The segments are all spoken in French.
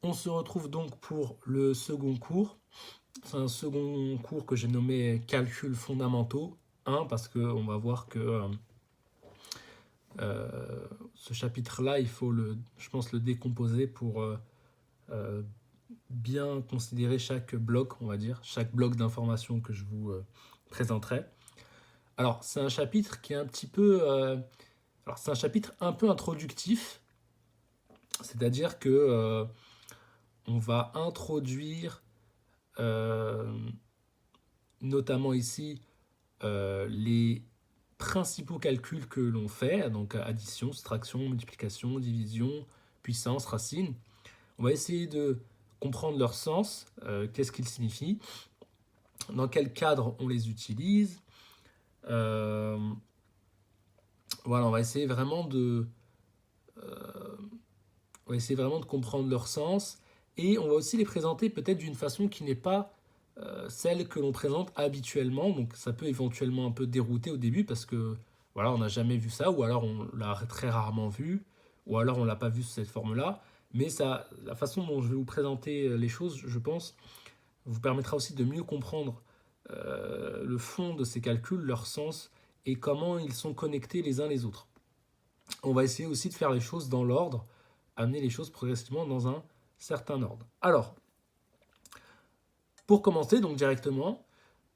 On se retrouve donc pour le second cours. C'est un second cours que j'ai nommé Calculs fondamentaux 1 parce qu'on va voir que ce chapitre-là, il faut, je pense, le décomposer pour euh, bien considérer chaque bloc, on va dire, chaque bloc d'informations que je vous présenterai. Alors, c'est un chapitre qui est un petit peu... alors, c'est un chapitre un peu introductif, c'est-à-dire que on va introduire euh, notamment ici les principaux calculs que l'on fait, donc addition, soustraction, multiplication, division, puissance, racine. On va essayer de comprendre leur sens, qu'est-ce qu'ils signifient, dans quel cadre on les utilise. Euh, voilà, on va essayer vraiment de comprendre leur sens et on va aussi les présenter peut-être d'une façon qui n'est pas celle que l'on présente habituellement. Donc ça peut éventuellement un peu dérouter au début parce que voilà, on n'a jamais vu ça ou alors on l'a très rarement vu ou alors on l'a pas vu sous cette forme-là. Mais ça, la façon dont je vais vous présenter les choses, je pense, vous permettra aussi de mieux comprendre le fond de ces calculs, leur sens et comment ils sont connectés les uns les autres. On va essayer aussi de faire les choses dans l'ordre, amener les choses progressivement dans un certain ordre. Alors, pour commencer donc directement,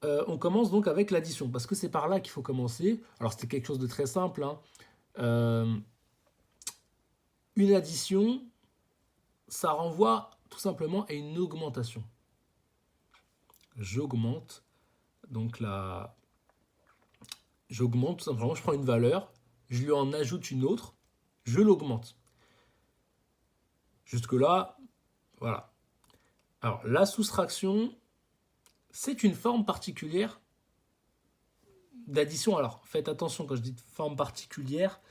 on commence donc avec l'addition, parce que c'est par là qu'il faut commencer. Alors c'était quelque chose de très simple, hein. Euh, une addition, ça renvoie tout simplement à une augmentation. J'augmente, donc là, j'augmente tout simplement, je prends une valeur, je lui en ajoute une autre, je l'augmente. Jusque-là, voilà. Alors la soustraction, c'est une forme particulière d'addition. Alors faites attention quand je dis forme particulière.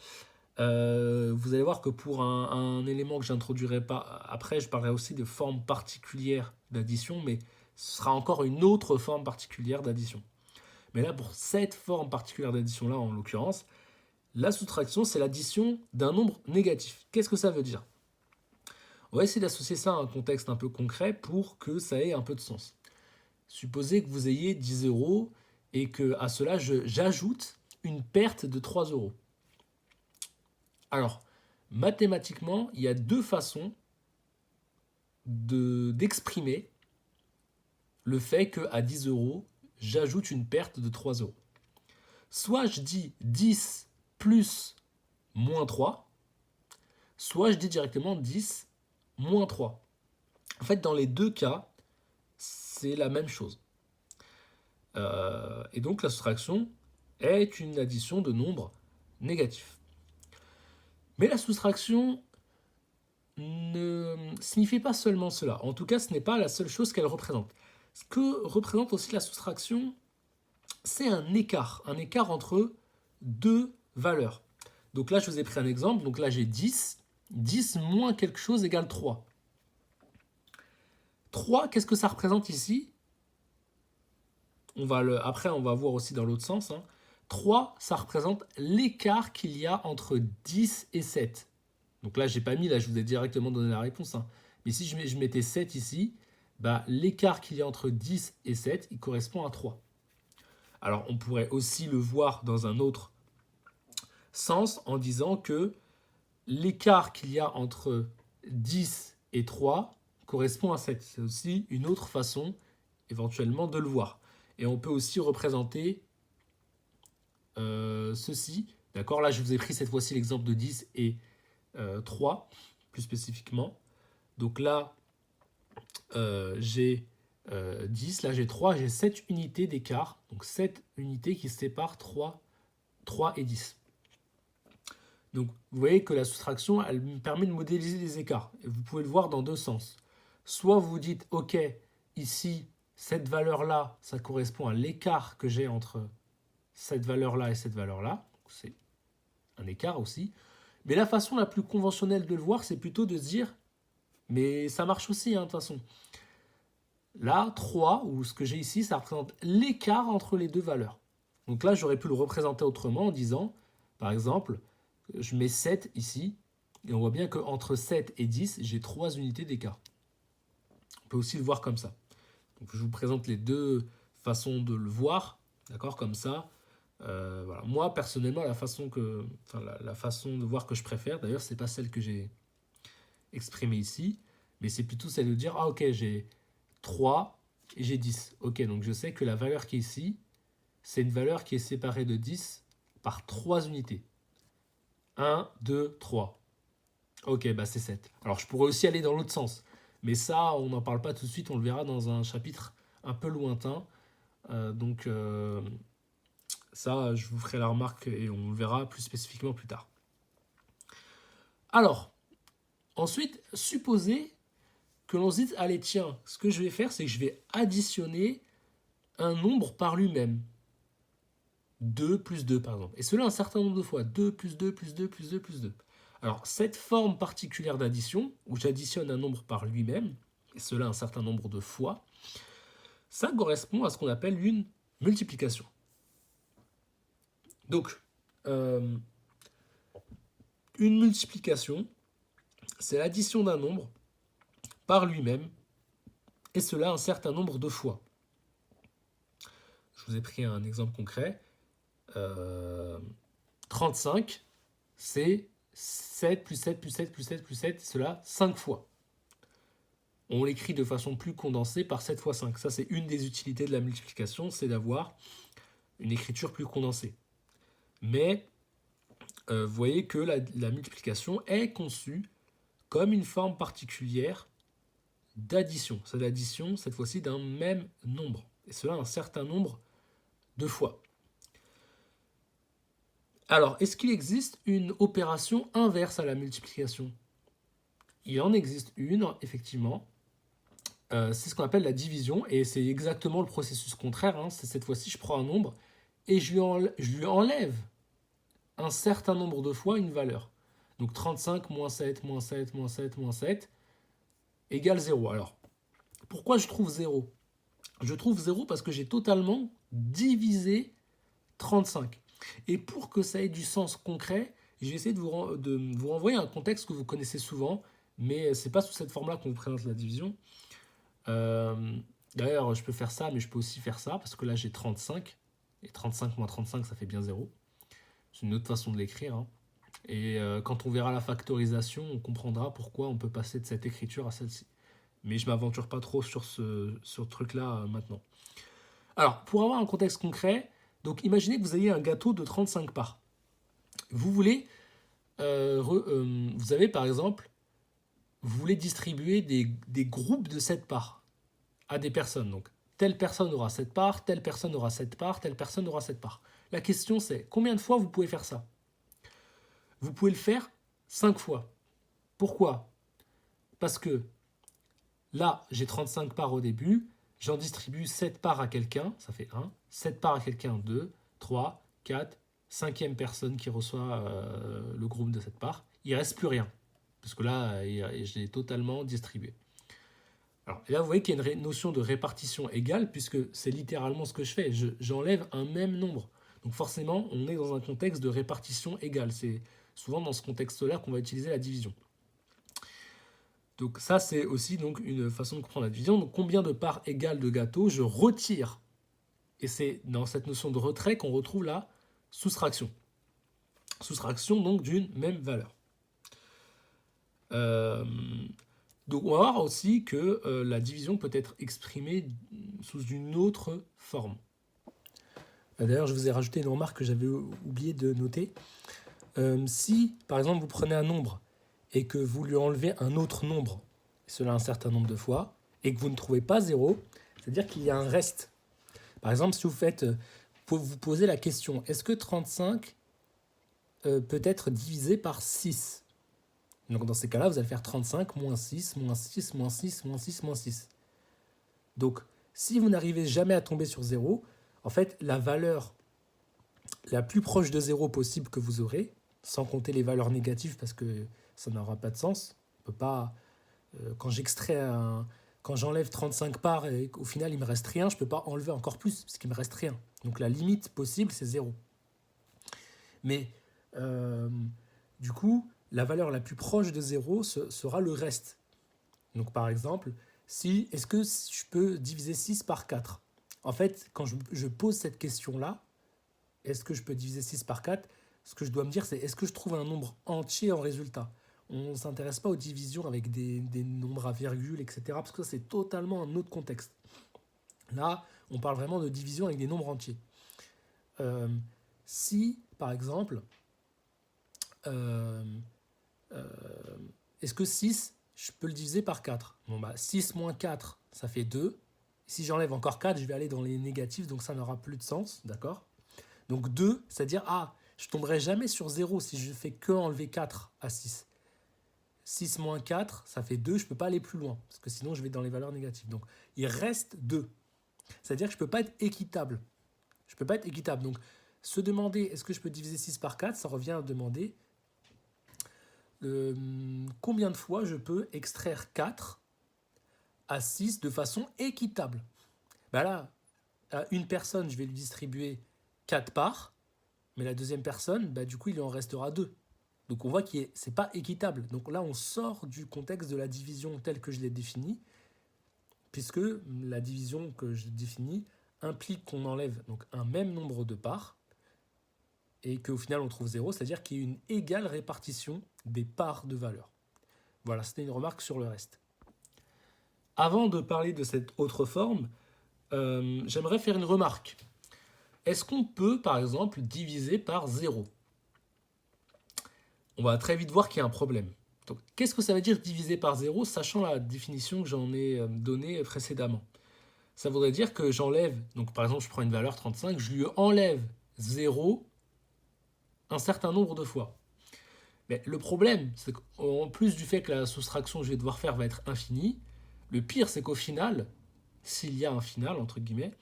Vous allez voir que pour un élément que j'introduirai pas après, je parlerai aussi de forme particulière d'addition, mais ce sera encore une autre forme particulière d'addition. Mais là, pour cette forme particulière d'addition-là, en l'occurrence, la soustraction, c'est l'addition d'un nombre négatif. Qu'est-ce que ça veut dire? On va essayer d'associer ça à un contexte un peu concret pour que ça ait un peu de sens. Supposez que vous ayez 10 euros et que à cela, j'ajoute une perte de 3 euros. Alors, mathématiquement, il y a deux façons d'exprimer le fait qu'à 10 euros, j'ajoute une perte de 3 euros. Soit je dis 10 plus moins 3, soit je dis directement 10 moins 3. En fait, dans les deux cas, c'est la même chose. Et donc la soustraction est une addition de nombres négatifs. Mais la soustraction ne signifie pas seulement cela. En tout cas, ce n'est pas la seule chose qu'elle représente. Ce que représente aussi la soustraction, c'est un écart entre deux valeurs. Donc là, je vous ai pris un exemple. Donc là, j'ai 10. 10 moins quelque chose égale 3. 3, qu'est-ce que ça représente ici? Après, on va voir aussi dans l'autre sens. 3, ça représente l'écart qu'il y a entre 10 et 7. Donc là, j'ai pas mis, là, je vous ai directement donné la réponse. Mais si je mettais 7 ici, bah, l'écart qu'il y a entre 10 et 7, il correspond à 3. Alors, on pourrait aussi le voir dans un autre sens en disant que l'écart qu'il y a entre 10 et 3 correspond à 7. C'est aussi une autre façon éventuellement de le voir. Et on peut aussi représenter ceci. D'accord? Là, je vous ai pris cette fois-ci l'exemple de 10 et 3, plus spécifiquement. Donc là, j'ai 10, là j'ai 3, j'ai 7 unités d'écart. Donc 7 unités qui séparent 3 et 10. Donc vous voyez que la soustraction, elle me permet de modéliser les écarts. Et vous pouvez le voir dans deux sens. Soit vous dites, ok, ici, cette valeur-là, ça correspond à l'écart que j'ai entre cette valeur-là et cette valeur-là. C'est un écart aussi. Mais la façon la plus conventionnelle de le voir, c'est plutôt de se dire, mais ça marche aussi, de toute façon. Là, 3, ou ce que j'ai ici, ça représente l'écart entre les deux valeurs. Donc là, j'aurais pu le représenter autrement en disant, par exemple, je mets 7 ici, et on voit bien qu'entre 7 et 10, j'ai 3 unités d'écart. peut aussi le voir comme ça. Donc, je vous présente les deux façons de le voir, d'accord, comme ça. Voilà. Moi, personnellement, la façon de voir que je préfère, d'ailleurs, c'est pas celle que j'ai exprimée ici, mais c'est plutôt celle de dire, ah ok, j'ai 3 et j'ai 10. Ok, donc je sais que la valeur qui est ici, c'est une valeur qui est séparée de 10 par 3 unités. 1, 2, 3. Ok, bah c'est 7. Alors je pourrais aussi aller dans l'autre sens, mais ça, on n'en parle pas tout de suite, on le verra dans un chapitre un peu lointain. Donc ça, je vous ferai la remarque et on le verra plus spécifiquement plus tard. Alors, ensuite, supposez que l'on se dise, allez tiens, ce que je vais faire, c'est que je vais additionner un nombre par lui-même. 2 plus 2 par exemple. Et cela un certain nombre de fois. 2 plus 2 plus 2 plus 2 plus 2. Alors, cette forme particulière d'addition, où j'additionne un nombre par lui-même, et cela un certain nombre de fois, ça correspond à ce qu'on appelle une multiplication. Donc, une multiplication, c'est l'addition d'un nombre par lui-même, et cela un certain nombre de fois. Je vous ai pris un exemple concret. 35, c'est 7 plus 7 plus 7 plus 7 plus 7, cela 5 fois. On l'écrit de façon plus condensée par 7 fois 5. Ça, c'est une des utilités de la multiplication, c'est d'avoir une écriture plus condensée. Mais vous voyez que la multiplication est conçue comme une forme particulière d'addition. C'est l'addition, cette fois-ci, d'un même nombre. Et cela un certain nombre de fois. Alors, est-ce qu'il existe une opération inverse à la multiplication? Il en existe une, effectivement. C'est ce qu'on appelle la division, et c'est exactement le processus contraire. Hein. C'est cette fois-ci, je prends un nombre et je lui enlève un certain nombre de fois une valeur. Donc 35 moins 7, moins 7, moins 7, moins 7, égale 0. Alors, pourquoi je trouve 0? Je trouve 0 parce que j'ai totalement divisé 35. Et pour que ça ait du sens concret, je vais essayer de vous renvoyer à un contexte que vous connaissez souvent, mais ce n'est pas sous cette forme-là qu'on vous présente la division. D'ailleurs, je peux faire ça, mais je peux aussi faire ça, parce que là, j'ai 35. Et 35 moins 35, ça fait bien 0. C'est une autre façon de l'écrire. Hein. Et quand on verra la factorisation, on comprendra pourquoi on peut passer de cette écriture à celle-ci. Mais je ne m'aventure pas trop sur ce truc-là maintenant. Alors, pour avoir un contexte concret, donc imaginez que vous ayez un gâteau de 35 parts. Vous voulez, vous avez par exemple, vous voulez distribuer des groupes de 7 parts à des personnes. Donc, telle personne aura 7 parts, telle personne aura 7 parts, telle personne aura 7 parts. La question c'est, combien de fois vous pouvez faire ça? Vous pouvez le faire 5 fois. Pourquoi? Parce que là, j'ai 35 parts au début, j'en distribue 7 parts à quelqu'un, ça fait 1, 7 parts à quelqu'un, 2, 3, 4, 5e personne qui reçoit le groupe de 7 parts. Il ne reste plus rien, parce que là, je l'ai totalement distribué. Alors, et là, vous voyez qu'il y a une notion de répartition égale, puisque c'est littéralement ce que je fais. J'enlève un même nombre. Donc forcément, on est dans un contexte de répartition égale. C'est souvent dans ce contexte-là qu'on va utiliser la division. Donc ça, c'est aussi donc, une façon de comprendre la division. Donc combien de parts égales de gâteau je retire? Et c'est dans cette notion de retrait qu'on retrouve la soustraction. Soustraction donc d'une même valeur. Donc on va voir aussi que la division peut être exprimée sous une autre forme. D'ailleurs, je vous ai rajouté une remarque que j'avais oublié de noter. Si, par exemple, vous prenez un nombre et que vous lui enlevez un autre nombre, cela un certain nombre de fois, et que vous ne trouvez pas 0, c'est-à-dire qu'il y a un reste. Par exemple, si vous posez la question, est-ce que 35 peut être divisé par 6? Donc dans ces cas-là, vous allez faire 35 moins 6, moins 6, moins 6, moins 6, moins 6. Donc, si vous n'arrivez jamais à tomber sur 0, en fait, la valeur la plus proche de 0 possible que vous aurez, sans compter les valeurs négatives parce que ça n'aura pas de sens, on peut pas, quand j'enlève 35 parts et qu'au final il ne me reste rien, je ne peux pas enlever encore plus parce qu'il ne me reste rien. Donc la limite possible, c'est 0. Mais du coup, la valeur la plus proche de 0 sera le reste. Donc par exemple, est-ce que je peux diviser 6 par 4? En fait, quand je pose cette question-là, est-ce que je peux diviser 6 par 4? Ce que je dois me dire, c'est est-ce que je trouve un nombre entier en résultat? On ne s'intéresse pas aux divisions avec des nombres à virgule, etc. Parce que ça, c'est totalement un autre contexte. Là, on parle vraiment de division avec des nombres entiers. Si, par exemple, euh, euh, est-ce que 6, je peux le diviser par 4? Bon, bah, 6 moins 4, ça fait 2. Si j'enlève encore 4, je vais aller dans les négatifs, donc ça n'aura plus de sens, d'accord? Donc 2, c'est-à-dire, je ne tomberai jamais sur 0 si je fais que enlever 4 à 6. 6 moins 4, ça fait 2, je ne peux pas aller plus loin, parce que sinon je vais dans les valeurs négatives. Donc il reste 2. C'est-à-dire que je ne peux pas être équitable. Je ne peux pas être équitable. Donc se demander est-ce que je peux diviser 6 par 4, ça revient à demander combien de fois je peux extraire 4 à 6 de façon équitable. Ben là, à une personne, je vais lui distribuer 4 parts, mais la deuxième personne, du coup, il en restera 2. Donc on voit que ce n'est pas équitable. Donc là, on sort du contexte de la division telle que je l'ai définie, puisque la division que je définis implique qu'on enlève donc un même nombre de parts, et qu'au final on trouve 0, c'est-à-dire qu'il y a une égale répartition des parts de valeur. Voilà, c'était une remarque sur le reste. Avant de parler de cette autre forme, j'aimerais faire une remarque. Est-ce qu'on peut, par exemple, diviser par 0? On va très vite voir qu'il y a un problème. Donc, qu'est-ce que ça veut dire diviser par 0, sachant la définition que j'en ai donnée précédemment? Ça voudrait dire que j'enlève, donc par exemple, je prends une valeur 35, je lui enlève 0 un certain nombre de fois. Mais le problème, c'est qu'en plus du fait que la soustraction que je vais devoir faire va être infinie, le pire, c'est qu'au final, s'il y a un final, entre guillemets,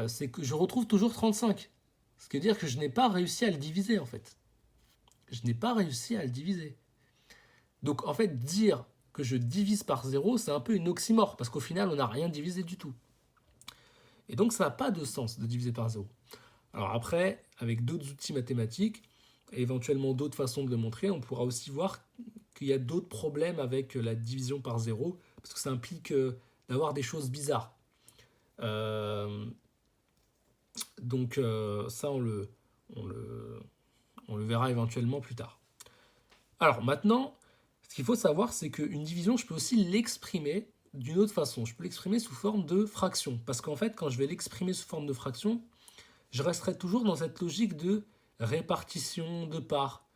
c'est que je retrouve toujours 35. Ce qui veut dire que je n'ai pas réussi à le diviser, en fait. Je n'ai pas réussi à le diviser. Donc, en fait, dire que je divise par 0, c'est un peu une oxymore, parce qu'au final, on n'a rien divisé du tout. Et donc, ça n'a pas de sens de diviser par 0. Alors après, avec d'autres outils mathématiques, et éventuellement d'autres façons de le montrer, on pourra aussi voir qu'il y a d'autres problèmes avec la division par 0, parce que ça implique d'avoir des choses bizarres. Donc ça, on le verra éventuellement plus tard. Alors maintenant, ce qu'il faut savoir, c'est qu'une division, je peux aussi l'exprimer d'une autre façon. Je peux l'exprimer sous forme de fraction. Parce qu'en fait, quand je vais l'exprimer sous forme de fraction, je resterai toujours dans cette logique de répartition de parts.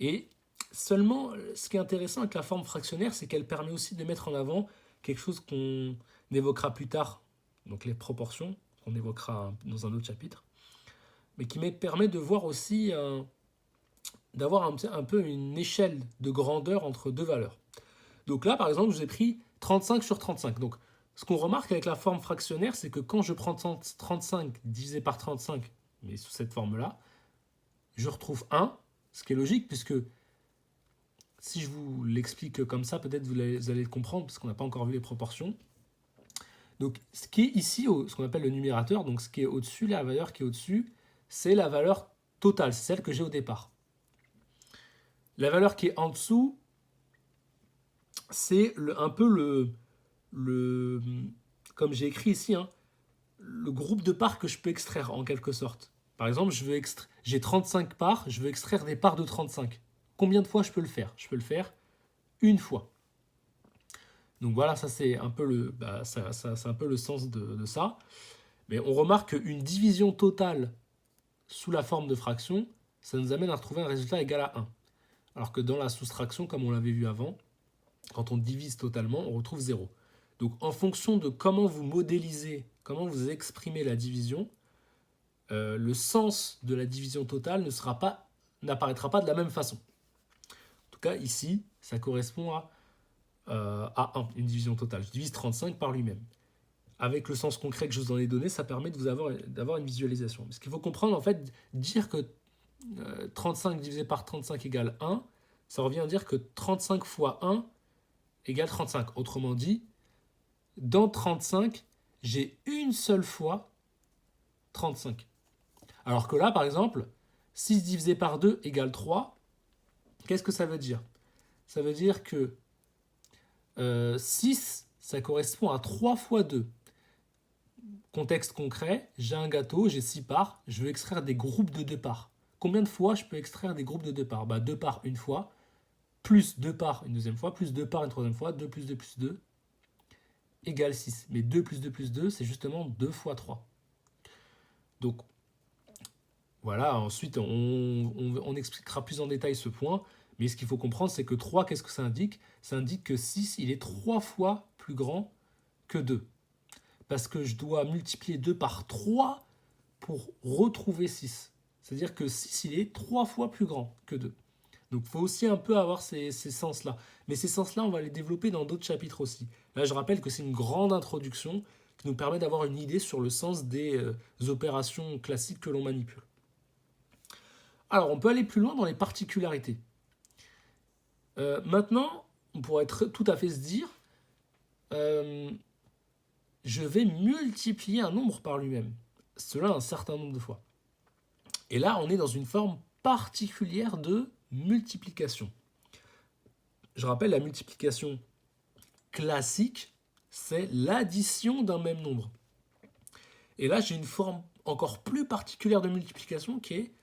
Et seulement, ce qui est intéressant avec la forme fractionnaire, c'est qu'elle permet aussi de mettre en avant quelque chose qu'on évoquera plus tard, donc les proportions, qu'on évoquera dans un autre chapitre, mais qui permet de voir aussi, d'avoir un peu une échelle de grandeur entre deux valeurs. Donc là, par exemple, je vous ai pris 35 sur 35. Donc, ce qu'on remarque avec la forme fractionnaire, c'est que quand je prends 35 divisé par 35, mais sous cette forme-là, je retrouve 1, ce qui est logique, puisque si je vous l'explique comme ça, peut-être vous allez le comprendre, parce qu'on n'a pas encore vu les proportions. Donc, ce qui est ici, ce qu'on appelle le numérateur, donc ce qui est au-dessus, la valeur qui est au-dessus, c'est la valeur totale, c'est celle que j'ai au départ. La valeur qui est en dessous, c'est un peu comme j'ai écrit ici, le groupe de parts que je peux extraire en quelque sorte. Par exemple, j'ai 35 parts, je veux extraire des parts de 35. Combien de fois je peux le faire? Je peux le faire une fois. Donc voilà, ça c'est un peu c'est un peu le sens de ça. Mais on remarque qu'une division totale sous la forme de fraction, ça nous amène à retrouver un résultat égal à 1. Alors que dans la soustraction, comme on l'avait vu avant, quand on divise totalement, on retrouve 0. Donc en fonction de comment vous modélisez, comment vous exprimez la division, le sens de la division totale n'apparaîtra pas de la même façon. En tout cas, ici, ça correspond à 1, une division totale. Je divise 35 par lui-même. Avec le sens concret que je vous en ai donné, ça permet d'avoir une visualisation. Ce qu'il faut comprendre, en fait, dire que 35 divisé par 35 égale 1, ça revient à dire que 35 fois 1 égale 35. Autrement dit, dans 35, j'ai une seule fois 35. Alors que là, par exemple, 6 divisé par 2 égale 3. Qu'est-ce que ça veut dire? Ça veut dire que 6, ça correspond à 3 fois 2. Contexte concret, j'ai un gâteau, j'ai 6 parts, je veux extraire des groupes de 2 parts. Combien de fois je peux extraire des groupes de 2 parts? 2 parts une fois, plus 2 parts une deuxième fois, plus 2 parts une troisième fois, 2 plus 2 plus 2 égale 6. Mais 2 plus 2, c'est justement 2 fois 3. Donc, voilà, ensuite, on expliquera plus en détail ce point. Mais ce qu'il faut comprendre, c'est que 3, qu'est-ce que ça indique? Ça indique que 6, il est 3 fois plus grand que 2. Parce que je dois multiplier 2 par 3 pour retrouver 6. C'est-à-dire que 6, il est 3 fois plus grand que 2. Donc il faut aussi un peu avoir ces sens-là. Mais ces sens-là, on va les développer dans d'autres chapitres aussi. Là, je rappelle que c'est une grande introduction qui nous permet d'avoir une idée sur le sens des opérations classiques que l'on manipule. Alors, on peut aller plus loin dans les particularités. Maintenant, on pourrait tout à fait se dire, je vais multiplier un nombre par lui-même. Cela un certain nombre de fois. Et là, on est dans une forme particulière de multiplication. Je rappelle, la multiplication classique, c'est l'addition d'un même nombre. Et là, j'ai une forme encore plus particulière de multiplication qui est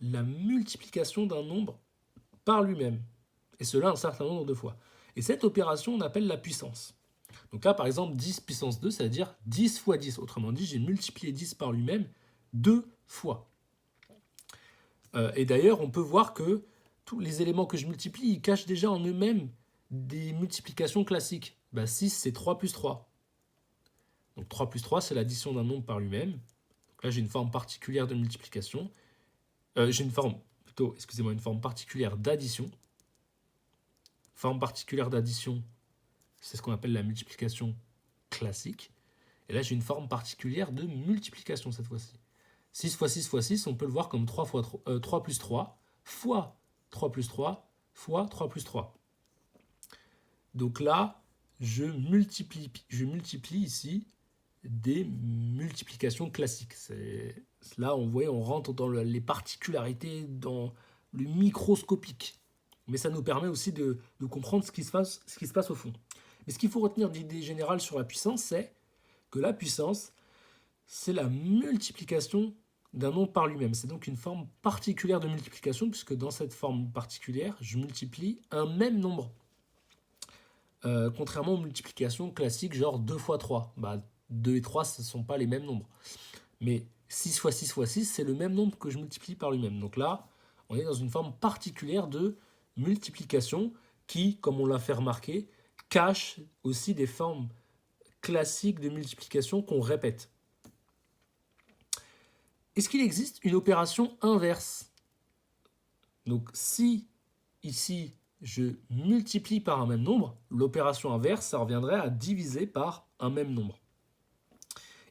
la multiplication d'un nombre par lui-même. Et cela un certain nombre de fois. Et cette opération, on appelle la puissance. Donc là, par exemple, 10 puissance 2, c'est-à-dire 10 fois 10. Autrement dit, j'ai multiplié 10 par lui-même 2 fois. Et d'ailleurs, on peut voir que tous les éléments que je multiplie, ils cachent déjà en eux-mêmes des multiplications classiques. 6, c'est 3 plus 3. Donc 3 plus 3, c'est l'addition d'un nombre par lui-même. Donc là, j'ai une forme particulière de multiplication. Une forme particulière d'addition. Forme particulière d'addition, c'est ce qu'on appelle la multiplication classique. Et là, j'ai une forme particulière de multiplication cette fois-ci. 6 fois 6 fois 6, on peut le voir comme 3 plus 3 fois 3 plus 3 fois 3 plus 3. Donc là, je multiplie ici des multiplications classiques. Là, on rentre dans les particularités, dans le microscopique. Mais ça nous permet aussi de comprendre ce qui se passe au fond. Mais ce qu'il faut retenir d'idée générale sur la puissance, c'est que la puissance, c'est la multiplication d'un nombre par lui-même. C'est donc une forme particulière de multiplication, puisque dans cette forme particulière, je multiplie un même nombre. Contrairement aux multiplications classiques, genre 2 fois 3. 2 et 3, ce ne sont pas les mêmes nombres. Mais 6 fois 6 fois 6, c'est le même nombre que je multiplie par lui-même. Donc là, on est dans une forme particulière de multiplication qui, comme on l'a fait remarquer, cache aussi des formes classiques de multiplication qu'on répète. Est-ce qu'il existe une opération inverse? Donc si, ici, je multiplie par un même nombre, l'opération inverse, ça reviendrait à diviser par un même nombre.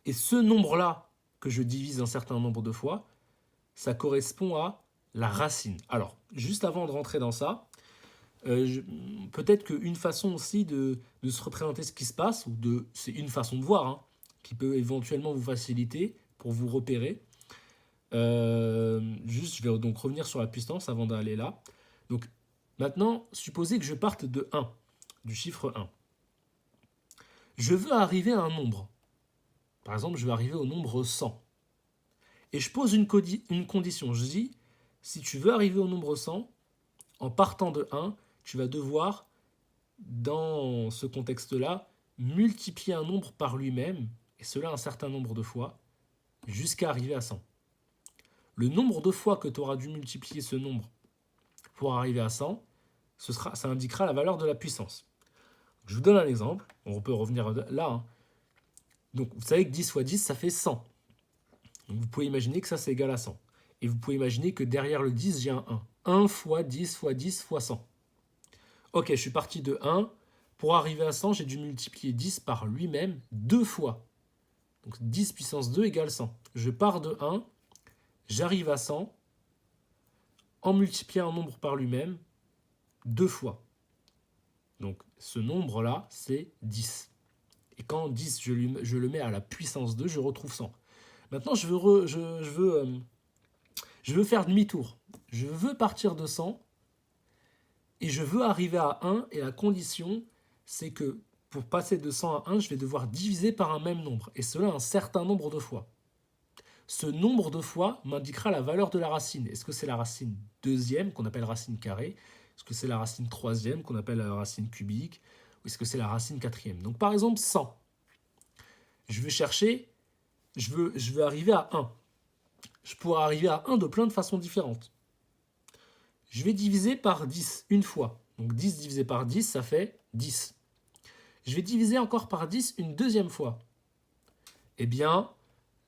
Et ce nombre-là, que je divise un certain nombre de fois, ça correspond à la racine. Alors, juste avant de rentrer dans ça, peut-être qu'une façon aussi de se représenter ce qui se passe, c'est une façon de voir, qui peut éventuellement vous faciliter pour vous repérer. Je vais donc revenir sur la puissance avant d'aller là. Donc, maintenant, supposez que je parte de 1, du chiffre 1. Je veux arriver à un nombre. Par exemple, je veux arriver au nombre 100. Et je pose une condition. Je dis, si tu veux arriver au nombre 100, en partant de 1, tu vas devoir, dans ce contexte-là, multiplier un nombre par lui-même, et cela un certain nombre de fois, jusqu'à arriver à 100. Le nombre de fois que tu auras dû multiplier ce nombre pour arriver à 100, ça indiquera la valeur de la puissance. Je vous donne un exemple, on peut revenir là. Donc vous savez que 10 fois 10, ça fait 100. Donc vous pouvez imaginer que ça, c'est égal à 100. Et vous pouvez imaginer que derrière le 10, j'ai un 1. 1 fois 10 fois 10 fois 100. Ok, je suis parti de 1. Pour arriver à 100, j'ai dû multiplier 10 par lui-même 2 fois. Donc 10 puissance 2 égale 100. Je pars de 1, j'arrive à 100, en multipliant un nombre par lui-même 2 fois. Donc ce nombre-là, c'est 10. Et quand 10, je le mets à la puissance 2, je retrouve 100. Maintenant, je veux faire demi-tour. Je veux partir de 100 et je veux arriver à 1. Et la condition, c'est que pour passer de 100 à 1, je vais devoir diviser par un même nombre, et cela un certain nombre de fois. Ce nombre de fois m'indiquera la valeur de la racine. Est-ce que c'est la racine deuxième, qu'on appelle racine carrée? Est-ce que c'est la racine troisième, qu'on appelle la racine cubique? Ou est-ce que c'est la racine quatrième? Donc par exemple, 100. Je veux chercher, je veux arriver à 1. Je pourrais arriver à 1 de plein de façons différentes. Je vais diviser par 10 une fois. Donc 10 divisé par 10, ça fait 10. Je vais diviser encore par 10 une deuxième fois. Eh bien,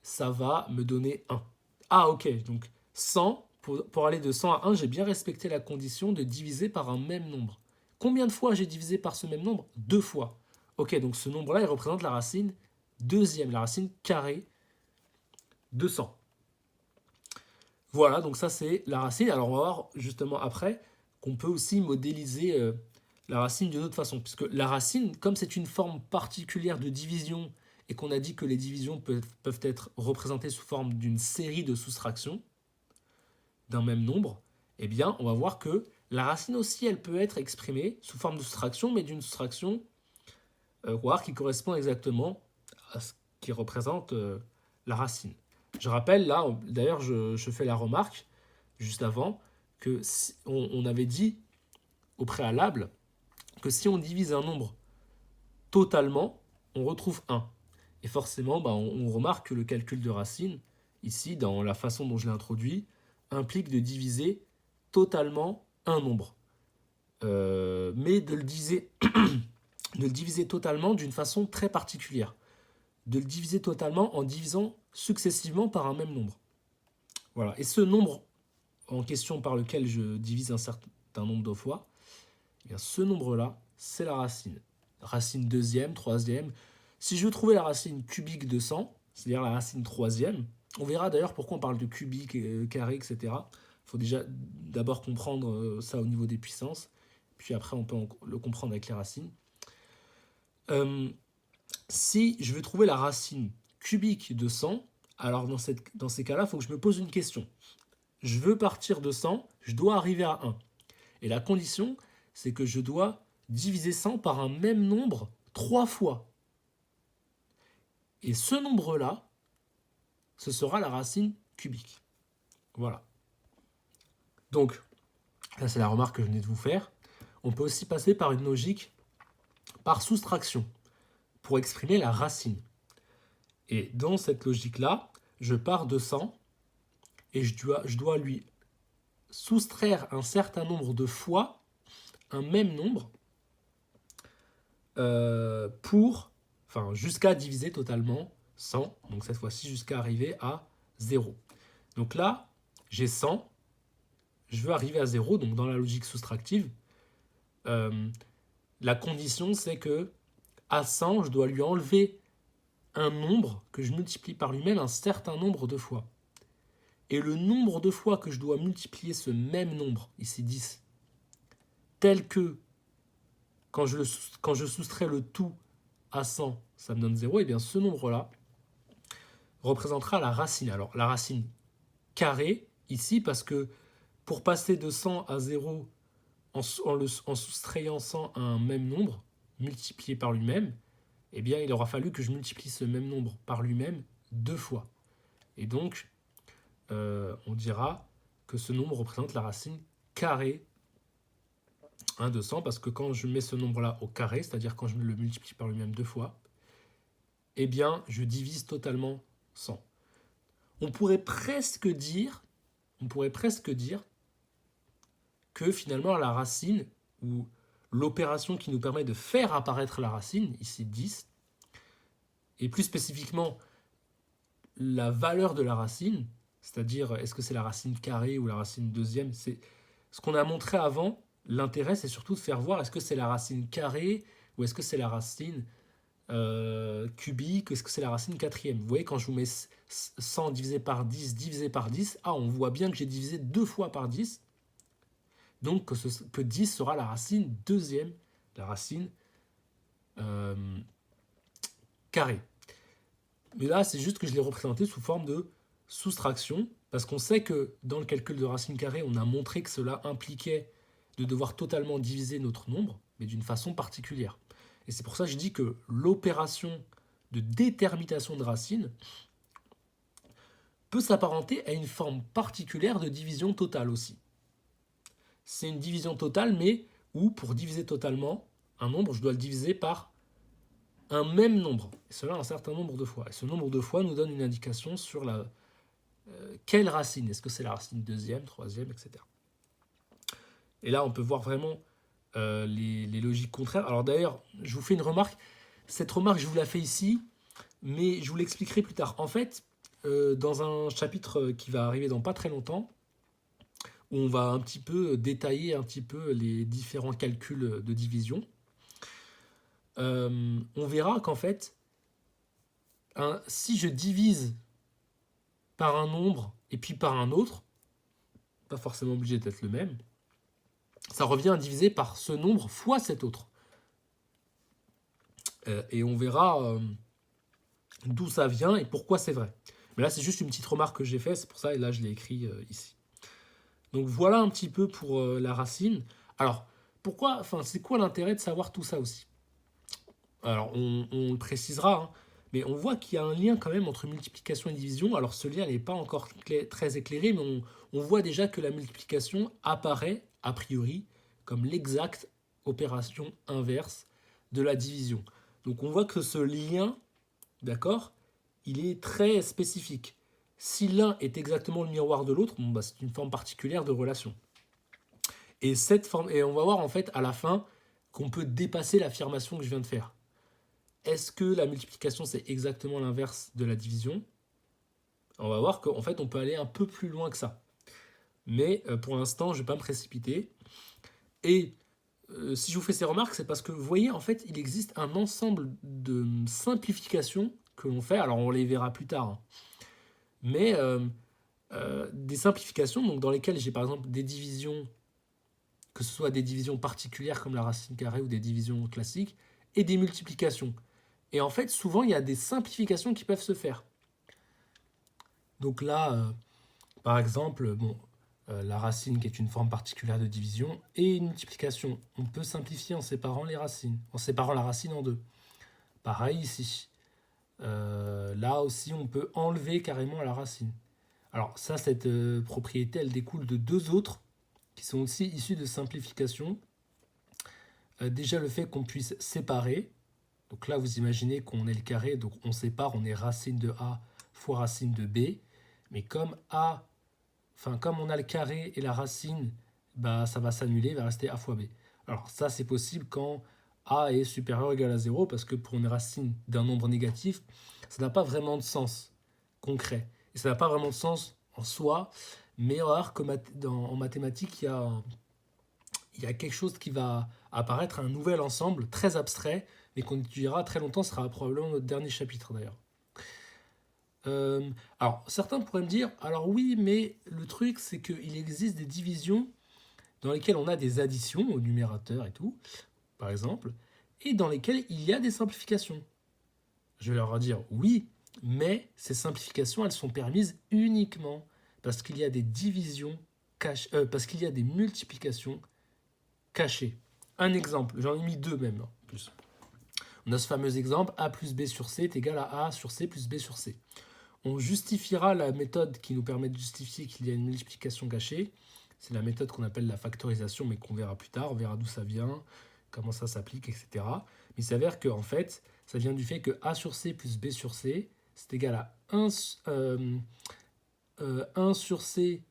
ça va me donner 1. Ah, ok, donc 100, pour aller de 100 à 1, j'ai bien respecté la condition de diviser par un même nombre. Combien de fois j'ai divisé par ce même nombre? 2 fois. Ok, donc ce nombre-là, il représente la racine deuxième, la racine carrée de 100. Voilà, donc ça c'est la racine. Alors on va voir justement après qu'on peut aussi modéliser la racine d'une autre façon. Puisque la racine, comme c'est une forme particulière de division et qu'on a dit que les divisions peuvent être représentées sous forme d'une série de soustractions d'un même nombre, eh bien on va voir que la racine aussi, elle peut être exprimée sous forme de soustraction, mais d'une soustraction qui correspond exactement à ce qui représente la racine. Je rappelle là, d'ailleurs je fais la remarque juste avant, que on avait dit au préalable que si on divise un nombre totalement, on retrouve 1. Et forcément, on remarque que le calcul de racine, ici, dans la façon dont je l'ai introduit, implique de diviser totalement un nombre. Mais de le diviser totalement d'une façon très particulière. De le diviser totalement en divisant successivement par un même nombre. Voilà. Et ce nombre en question par lequel je divise un certain nombre de fois, eh bien ce nombre-là, c'est la racine. Racine deuxième, troisième. Si je veux trouver la racine cubique de 100, c'est-à-dire la racine troisième, on verra d'ailleurs pourquoi on parle de cubique, carré, etc. Il faut déjà d'abord comprendre ça au niveau des puissances, puis après on peut le comprendre avec les racines. Si je veux trouver la racine cubique de 100, alors dans ces cas-là, il faut que je me pose une question. Je veux partir de 100, je dois arriver à 1. Et la condition, c'est que je dois diviser 100 par un même nombre 3 fois. Et ce nombre-là, ce sera la racine cubique. Voilà. Donc, là c'est la remarque que je venais de vous faire. On peut aussi passer par une logique par soustraction pour exprimer la racine. Et dans cette logique-là, je pars de 100 et je dois lui soustraire un certain nombre de fois un même nombre jusqu'à diviser totalement 100, donc cette fois-ci jusqu'à arriver à 0. Donc là, j'ai 100, je veux arriver à 0, donc dans la logique soustractive, la condition c'est que à 100, je dois lui enlever un nombre que je multiplie par lui-même un certain nombre de fois. Et le nombre de fois que je dois multiplier ce même nombre, ici 10, tel que quand je soustrais le tout à 100, ça me donne 0, et bien ce nombre-là représentera la racine. Alors la racine carrée, ici, parce que pour passer de 100 à 0 en soustrayant 100 à un même nombre, multiplié par lui-même, eh bien il aura fallu que je multiplie ce même nombre par lui-même 2 fois. Et donc, on dira que ce nombre représente la racine carrée de 100, parce que quand je mets ce nombre-là au carré, c'est-à-dire quand je le multiplie par lui-même 2 fois, eh bien, je divise totalement 100. On pourrait presque dire que finalement la racine, ou l'opération qui nous permet de faire apparaître la racine, ici 10, et plus spécifiquement la valeur de la racine, c'est-à-dire est-ce que c'est la racine carrée ou la racine deuxième, c'est ce qu'on a montré avant. L'intérêt, c'est surtout de faire voir est-ce que c'est la racine carrée ou est-ce que c'est la racine cubique, est-ce que c'est la racine quatrième. Vous voyez, quand je vous mets 100 divisé par 10, on voit bien que j'ai divisé 2 fois par 10, donc que 10 sera la racine deuxième, la racine carrée. Mais là, c'est juste que je l'ai représenté sous forme de soustraction, parce qu'on sait que dans le calcul de racine carrée, on a montré que cela impliquait de devoir totalement diviser notre nombre, mais d'une façon particulière. Et c'est pour ça que je dis que l'opération de détermination de racine peut s'apparenter à une forme particulière de division totale aussi. C'est une division totale, mais où pour diviser totalement un nombre, je dois le diviser par un même nombre, et cela un certain nombre de fois. Et ce nombre de fois nous donne une indication sur quelle racine. Est-ce que c'est la racine deuxième, troisième, etc. Et là, on peut voir vraiment les logiques contraires. Alors d'ailleurs, je vous fais une remarque. Cette remarque, je vous la fais ici, mais je vous l'expliquerai plus tard. En fait, dans un chapitre qui va arriver dans pas très longtemps, où on va un petit peu détailler un petit peu les différents calculs de division, on verra qu'en fait, si je divise par un nombre et puis par un autre, pas forcément obligé d'être le même, ça revient à diviser par ce nombre fois cet autre. Et on verra d'où ça vient et pourquoi c'est vrai. Mais là, c'est juste une petite remarque que j'ai faite, c'est pour ça, et là, je l'ai écrit ici. Donc voilà un petit peu pour la racine. Alors, c'est quoi l'intérêt de savoir tout ça aussi? Alors, on le précisera, hein, mais on voit qu'il y a un lien quand même entre multiplication et division. Alors, ce lien n'est pas encore très éclairé, mais on voit déjà que la multiplication apparaît, a priori, comme l'exacte opération inverse de la division. Donc, on voit que ce lien, d'accord, il est très spécifique. Si l'un est exactement le miroir de l'autre, bon, c'est une forme particulière de relation. Et on va voir en fait à la fin qu'on peut dépasser l'affirmation que je viens de faire. Est-ce que la multiplication, c'est exactement l'inverse de la division? On va voir qu'en fait, on peut aller un peu plus loin que ça. Mais pour l'instant, je ne vais pas me précipiter. Et si je vous fais ces remarques, c'est parce que vous voyez, en fait, il existe un ensemble de simplifications que l'on fait. Alors, on les verra plus tard. Hein. Mais des simplifications donc, dans lesquelles j'ai par exemple des divisions, que ce soit des divisions particulières comme la racine carrée ou des divisions classiques, et des multiplications. Et en fait, souvent, il y a des simplifications qui peuvent se faire. Donc là, par exemple, la racine qui est une forme particulière de division et une multiplication. On peut simplifier en séparant les racines, en séparant la racine en deux. Pareil ici. Là aussi, on peut enlever carrément la racine. Alors ça, cette propriété, elle découle de deux autres qui sont aussi issues de simplification. Déjà, le fait qu'on puisse séparer. Donc là, vous imaginez qu'on est le carré, donc on sépare, on est racine de A fois racine de B. Mais comme on a le carré et la racine, ça va s'annuler, il va rester A fois B. Alors ça, c'est possible quand A est supérieur ou égal à 0, parce que pour une racine d'un nombre négatif, ça n'a pas vraiment de sens concret. Et ça n'a pas vraiment de sens en soi, mais on va voir qu'en mathématiques, il y a quelque chose qui va apparaître, un nouvel ensemble très abstrait, mais qu'on étudiera très longtemps, ce sera probablement notre dernier chapitre d'ailleurs. Alors, certains pourraient me dire, alors oui, mais le truc, c'est qu'il existe des divisions dans lesquelles on a des additions au numérateur et tout, par exemple, et dans lesquelles il y a des simplifications. Je vais leur dire, oui, mais ces simplifications, elles sont permises uniquement parce qu'il y a des divisions parce qu'il y a des multiplications cachées. Un exemple, j'en ai mis deux même, en plus. On a ce fameux exemple, A plus B sur C est égal à A sur C plus B sur C. On justifiera la méthode qui nous permet de justifier qu'il y a une multiplication cachée. C'est la méthode qu'on appelle la factorisation, mais qu'on verra plus tard. On verra d'où ça vient, comment ça s'applique, etc. Mais il s'avère que, en fait, ça vient du fait que A sur C plus B sur C, c'est égal à 1 sur C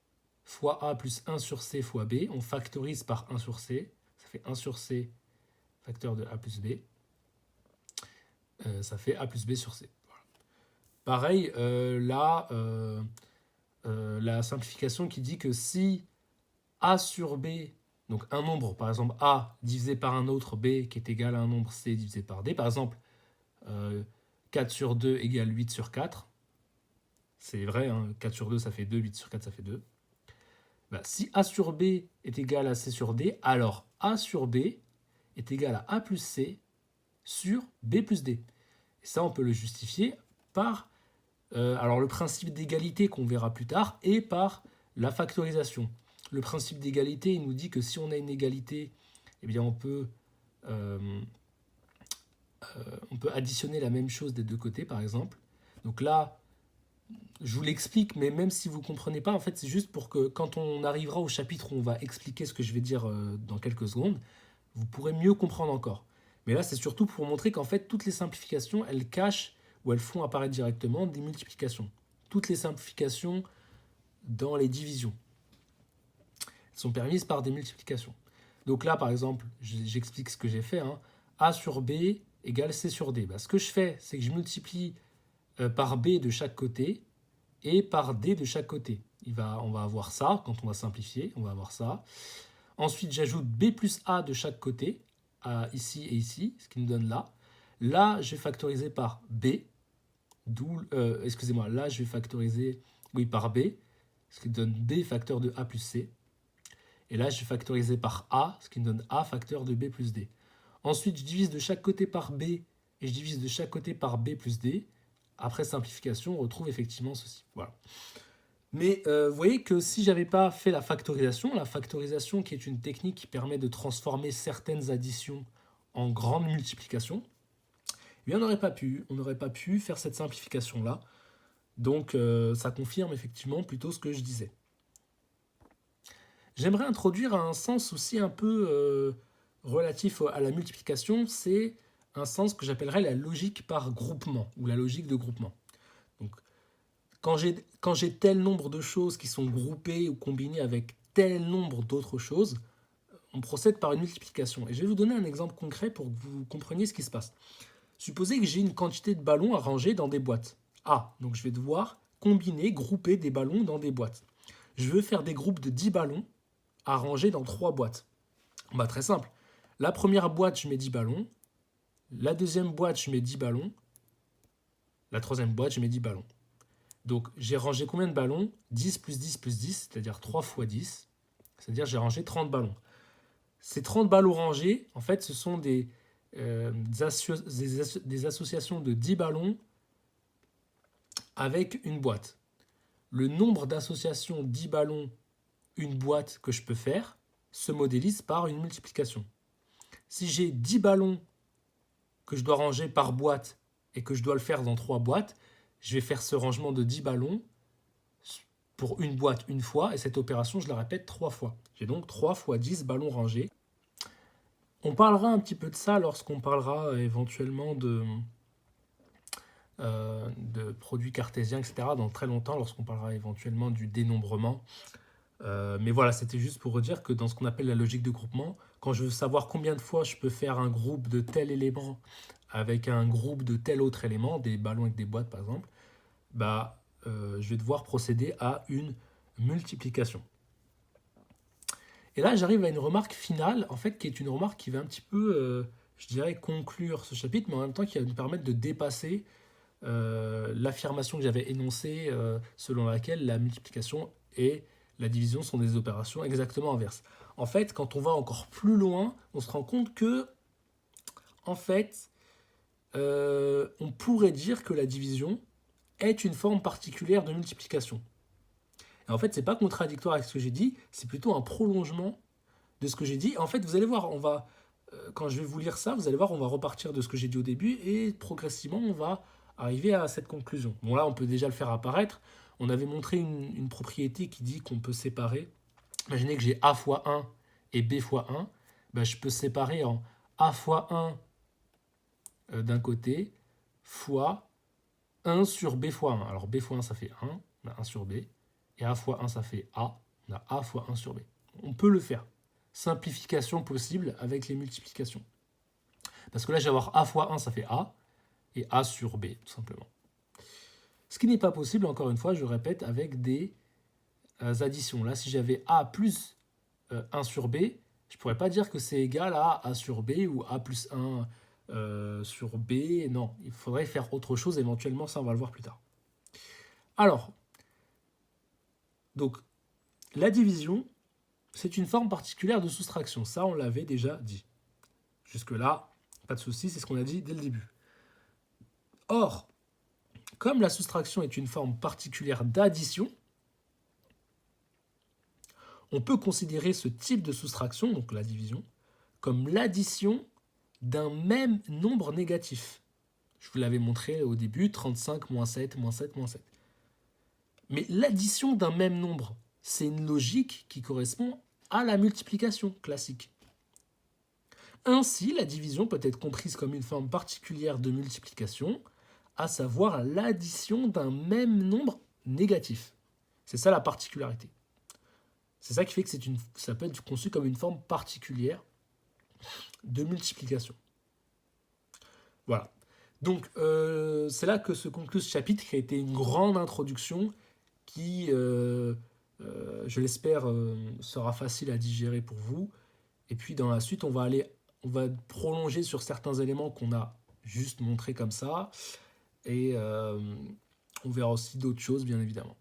fois A plus 1 sur C fois B. On factorise par 1 sur C. Ça fait 1 sur C facteur de A plus B. Ça fait A plus B sur C. Pareil, là, la simplification qui dit que si A sur B, donc un nombre, par exemple A divisé par un autre B qui est égal à un nombre C divisé par D, par exemple 4 sur 2 égale 8 sur 4, c'est vrai, hein, 4 sur 2 ça fait 2, 8 sur 4 ça fait 2. Si A sur B est égal à C sur D, alors A sur B est égal à A plus C sur B plus D. Et ça, on peut le justifier par alors le principe d'égalité qu'on verra plus tard et par la factorisation. Le principe d'égalité, il nous dit que si on a une égalité, eh bien on peut on peut additionner la même chose des deux côtés, par exemple. Donc là, je vous l'explique, mais même si vous ne comprenez pas, en fait, c'est juste pour que quand on arrivera au chapitre où on va expliquer ce que je vais dire dans quelques secondes, vous pourrez mieux comprendre encore. Mais là, c'est surtout pour montrer qu'en fait, toutes les simplifications, elles cachent ou elles font apparaître directement des multiplications. Toutes les simplifications dans les divisions sont permises par des multiplications. Donc là, par exemple, j'explique ce que j'ai fait. Hein. A sur B égale C sur D. Ce que je fais, c'est que je multiplie par B de chaque côté et par D de chaque côté. On va avoir ça, quand on va simplifier, on va avoir ça. Ensuite, j'ajoute B plus A de chaque côté, ici et ici, ce qui nous donne là. Là, je vais factoriser par B, excusez-moi, là, je vais factoriser, par B, ce qui donne B facteur de A plus C. Et là, je vais factoriser par A, ce qui me donne A facteur de B plus D. Ensuite, je divise de chaque côté par B et je divise de chaque côté par B plus D. Après simplification, on retrouve effectivement ceci. Voilà. Mais vous voyez que si je n'avais pas fait la factorisation qui est une technique qui permet de transformer certaines additions en grandes multiplications, eh bien, on n'aurait pas pu faire cette simplification-là. Donc, ça confirme effectivement plutôt ce que je disais. J'aimerais introduire un sens aussi un peu relatif à la multiplication, c'est un sens que j'appellerais la logique par groupement, ou la logique de groupement. Donc, quand j'ai tel nombre de choses qui sont groupées ou combinées avec tel nombre d'autres choses, on procède par une multiplication. Et je vais vous donner un exemple concret pour que vous compreniez ce qui se passe. Supposez que j'ai une quantité de ballons à ranger dans des boîtes. Donc je vais devoir combiner, grouper des ballons dans des boîtes. Je veux faire des groupes de 10 ballons à ranger dans 3 boîtes. Très simple. La première boîte, je mets 10 ballons. La deuxième boîte, je mets 10 ballons. La troisième boîte, je mets 10 ballons. Donc, j'ai rangé combien de ballons? 10 plus 10 plus 10, c'est-à-dire 3 fois 10. C'est-à-dire j'ai rangé 30 ballons. Ces 30 ballons rangés, en fait, ce sont des associations de 10 ballons avec une boîte. Le nombre d'associations 10 ballons, une boîte que je peux faire, se modélise par une multiplication. Si j'ai 10 ballons que je dois ranger par boîte et que je dois le faire dans 3 boîtes, je vais faire ce rangement de 10 ballons pour une boîte une fois, et cette opération, je la répète 3 fois. J'ai donc 3 fois 10 ballons rangés. On parlera un petit peu de ça lorsqu'on parlera éventuellement de produits cartésiens, etc. dans très longtemps, lorsqu'on parlera éventuellement du dénombrement. Mais voilà, c'était juste pour dire que dans ce qu'on appelle la logique de groupement, quand je veux savoir combien de fois je peux faire un groupe de tel élément avec un groupe de tel autre élément, des ballons avec des boîtes par exemple, je vais devoir procéder à une multiplication. Et là, j'arrive à une remarque finale, en fait, qui est une remarque qui va un petit peu, je dirais, conclure ce chapitre, mais en même temps qui va nous permettre de dépasser l'affirmation que j'avais énoncée selon laquelle la multiplication et la division sont des opérations exactement inverses. En fait, quand on va encore plus loin, on se rend compte que, en fait, on pourrait dire que la division est une forme particulière de multiplication. Et en fait, c'est pas contradictoire avec ce que j'ai dit, c'est plutôt un prolongement de ce que j'ai dit. En fait, vous allez voir, quand je vais vous lire ça, vous allez voir, on va repartir de ce que j'ai dit au début et progressivement, on va arriver à cette conclusion. Bon, là, on peut déjà le faire apparaître. On avait montré une propriété qui dit qu'on peut séparer. Imaginez que j'ai A fois 1 et B fois 1. Je peux séparer en A fois 1 d'un côté fois 1 sur B fois 1. Alors B fois 1, ça fait 1. On a 1 sur B. Et A fois 1, ça fait A. On a A fois 1 sur B. On peut le faire. Simplification possible avec les multiplications. Parce que là, je vais avoir A fois 1, ça fait A. Et A sur B, tout simplement. Ce qui n'est pas possible, encore une fois, je répète, avec des additions. Là, si j'avais A plus 1 sur B, je ne pourrais pas dire que c'est égal à A sur B ou A plus 1 sur B. Non, il faudrait faire autre chose éventuellement, ça on va le voir plus tard. Alors, donc, la division, c'est une forme particulière de soustraction. Ça, on l'avait déjà dit. Jusque-là, pas de souci, c'est ce qu'on a dit dès le début. Or, comme la soustraction est une forme particulière d'addition, on peut considérer ce type de soustraction, donc la division, comme l'addition d'un même nombre négatif. Je vous l'avais montré au début, 35, moins 7, moins 7, moins 7. Mais l'addition d'un même nombre, c'est une logique qui correspond à la multiplication classique. Ainsi, la division peut être comprise comme une forme particulière de multiplication, à savoir l'addition d'un même nombre négatif. C'est ça la particularité. C'est ça qui fait que ça peut être conçu comme une forme particulière de multiplication. Voilà. Donc, c'est là que se conclut ce chapitre qui a été une grande introduction qui, je l'espère, sera facile à digérer pour vous. Et puis, dans la suite, on va prolonger sur certains éléments qu'on a juste montrés comme ça. Et on verra aussi d'autres choses, bien évidemment.